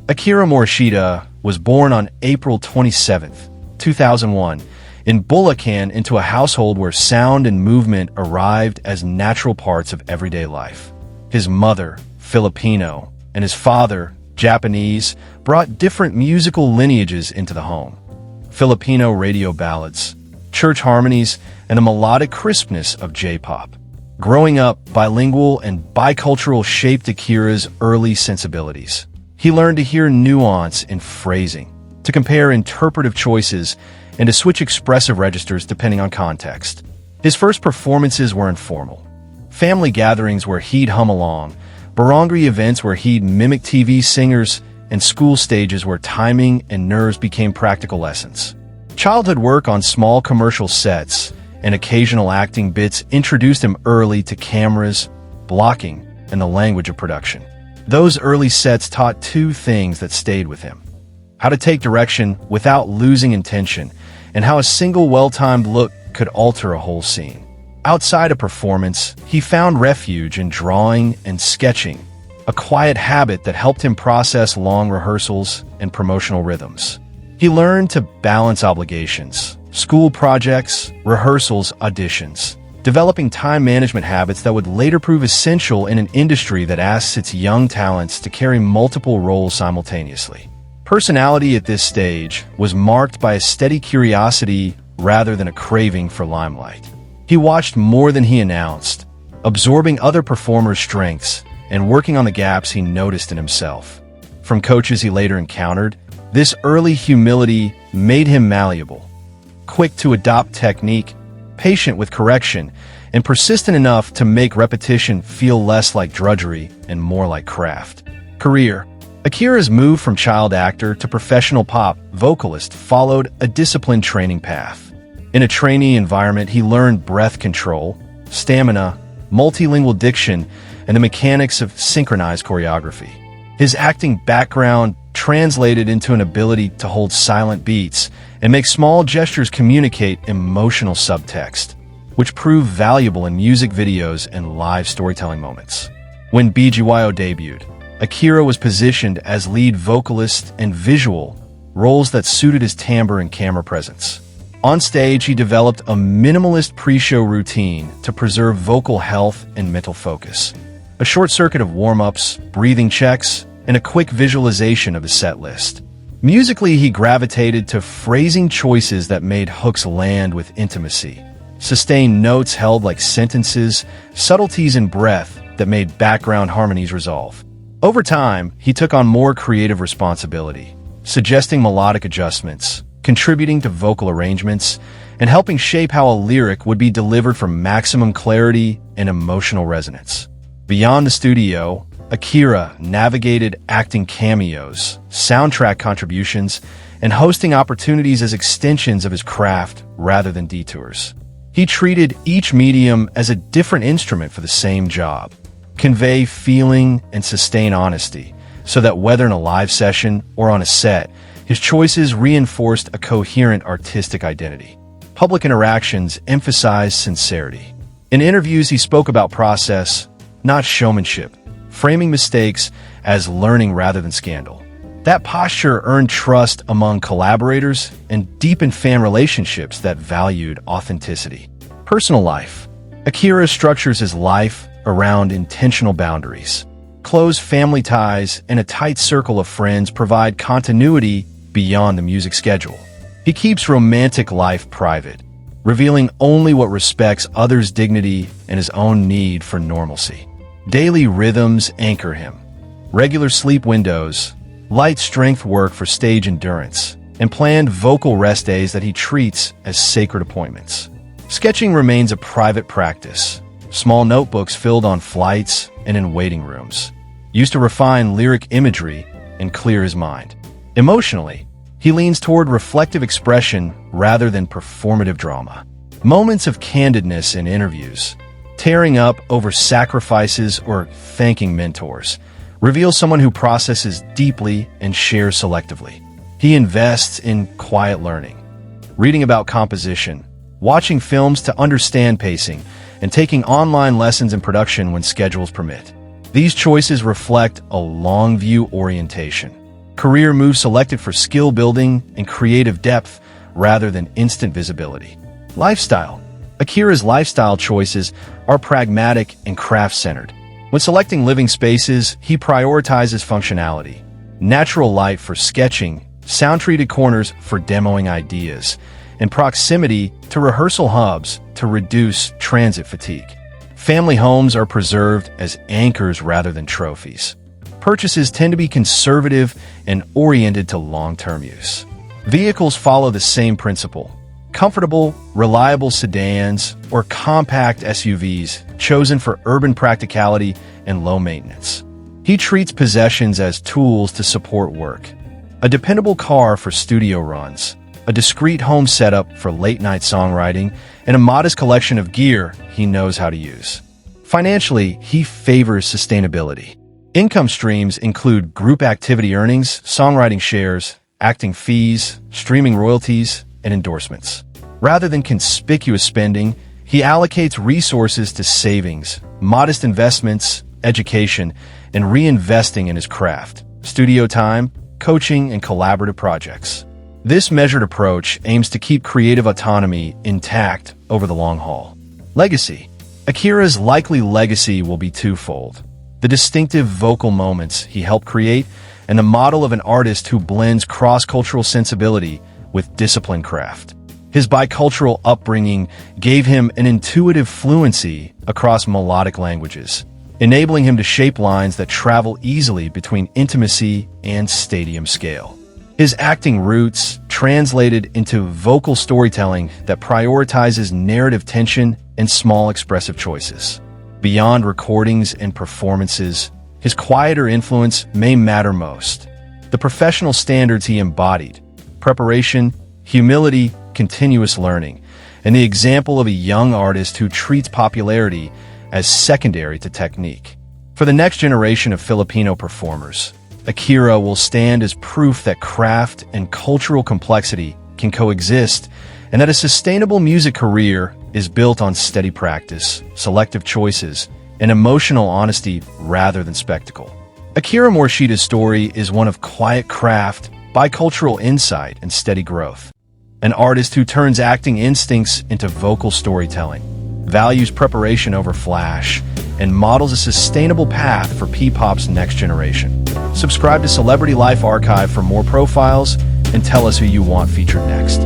Akira Morishita was born on April 27, 2001, in Bulacan into a household where sound and movement arrived as natural parts of everyday life. His mother, Filipino, and his father, Japanese, brought different musical lineages into the home. Filipino radio ballads, church harmonies, and a melodic crispness of J-pop. Growing up, bilingual and bicultural shaped Akira's early sensibilities. He learned to hear nuance in phrasing, to compare interpretive choices, and to switch expressive registers depending on context. His first performances were informal. Family gatherings where he'd hum along, barangay events where he'd mimic TV singers, and school stages where timing and nerves became practical lessons. Childhood work on small commercial sets and occasional acting bits introduced him early to cameras, blocking, and the language of production. Those early sets taught two things that stayed with him: how to take direction without losing intention, and how a single well-timed look could alter a whole scene. Outside of performance, he found refuge in drawing and sketching, a quiet habit that helped him process long rehearsals and promotional rhythms. He learned to balance obligations, school projects, rehearsals, auditions, developing time management habits that would later prove essential in an industry that asks its young talents to carry multiple roles simultaneously. Personality at this stage was marked by a steady curiosity rather than a craving for limelight. He watched more than he announced, absorbing other performers' strengths and working on the gaps he noticed in himself. From coaches he later encountered, this early humility made him malleable, quick to adopt technique, patient with correction, and persistent enough to make repetition feel less like drudgery and more like craft. Career. Akira's move from child actor to professional pop vocalist followed a disciplined training path. In a trainee environment, he learned breath control, stamina, multilingual diction, and the mechanics of synchronized choreography. His acting background translated into an ability to hold silent beats and make small gestures communicate emotional subtext, which proved valuable in music videos and live storytelling moments. When BGYO debuted, Akira was positioned as lead vocalist and visual, roles that suited his timbre and camera presence. On stage, he developed a minimalist pre-show routine to preserve vocal health and mental focus. A short circuit of warm-ups, breathing checks, and a quick visualization of his set list. Musically, he gravitated to phrasing choices that made hooks land with intimacy, sustained notes held like sentences, subtleties in breath that made background harmonies resolve. Over time, he took on more creative responsibility, suggesting melodic adjustments, contributing to vocal arrangements, and helping shape how a lyric would be delivered for maximum clarity and emotional resonance. Beyond the studio, Akira navigated acting cameos, soundtrack contributions, and hosting opportunities as extensions of his craft rather than detours. He treated each medium as a different instrument for the same job: convey feeling and sustain honesty, so that whether in a live session or on a set, his choices reinforced a coherent artistic identity. Public interactions emphasized sincerity. In interviews, he spoke about process, not showmanship, framing mistakes as learning rather than scandal. That posture earned trust among collaborators and deepened fan relationships that valued authenticity. Personal life. Akira structures his life around intentional boundaries. Close family ties and a tight circle of friends provide continuity beyond the music schedule. He keeps romantic life private, revealing only what respects others' dignity and his own need for normalcy. Daily rhythms anchor him. Regular sleep windows, light strength work for stage endurance, and planned vocal rest days that he treats as sacred appointments. Sketching remains a private practice. Small notebooks filled on flights and in waiting rooms, used to refine lyric imagery and clear his mind. Emotionally, he leans toward reflective expression rather than performative drama. Moments of candidness in interviews, tearing up over sacrifices or thanking mentors, reveal someone who processes deeply and shares selectively. He invests in quiet learning, reading about composition, watching films to understand pacing, and taking online lessons in production when schedules permit. These choices reflect a long-view orientation, Career move selected for skill building and creative depth rather than instant visibility. Lifestyle. Akira's lifestyle choices are pragmatic and craft-centered. When selecting living spaces, he prioritizes functionality, natural light for sketching, sound-treated corners for demoing ideas, and proximity to rehearsal hubs to reduce transit fatigue. Family homes are preserved as anchors rather than trophies. Purchases tend to be conservative and oriented to long-term use. Vehicles follow the same principle. Comfortable, reliable sedans or compact SUVs chosen for urban practicality and low maintenance. He treats possessions as tools to support work. A dependable car for studio runs, a discreet home setup for late-night songwriting, and a modest collection of gear he knows how to use. Financially, he favors sustainability. Income streams include group activity earnings, songwriting shares, acting fees, streaming royalties, and endorsements. Rather than conspicuous spending, he allocates resources to savings, modest investments, education, and reinvesting in his craft, studio time, coaching, and collaborative projects. This measured approach aims to keep creative autonomy intact over the long haul. Legacy. Akira's likely legacy will be twofold: the distinctive vocal moments he helped create, and the model of an artist who blends cross-cultural sensibility with disciplined craft. His bicultural upbringing gave him an intuitive fluency across melodic languages, enabling him to shape lines that travel easily between intimacy and stadium scale. His acting roots translated into vocal storytelling that prioritizes narrative tension and small expressive choices. Beyond recordings and performances, his quieter influence may matter most. The professional standards he embodied: preparation, humility, continuous learning, and the example of a young artist who treats popularity as secondary to technique. For the next generation of Filipino performers, Akira will stand as proof that craft and cultural complexity can coexist, and that a sustainable music career is built on steady practice, selective choices, and emotional honesty rather than spectacle. Akira Morishita's story is one of quiet craft, bicultural insight, and steady growth. An artist who turns acting instincts into vocal storytelling, values preparation over flash, and models a sustainable path for P-pop's next generation. Subscribe to Celebrity Life Archive for more profiles and tell us who you want featured next.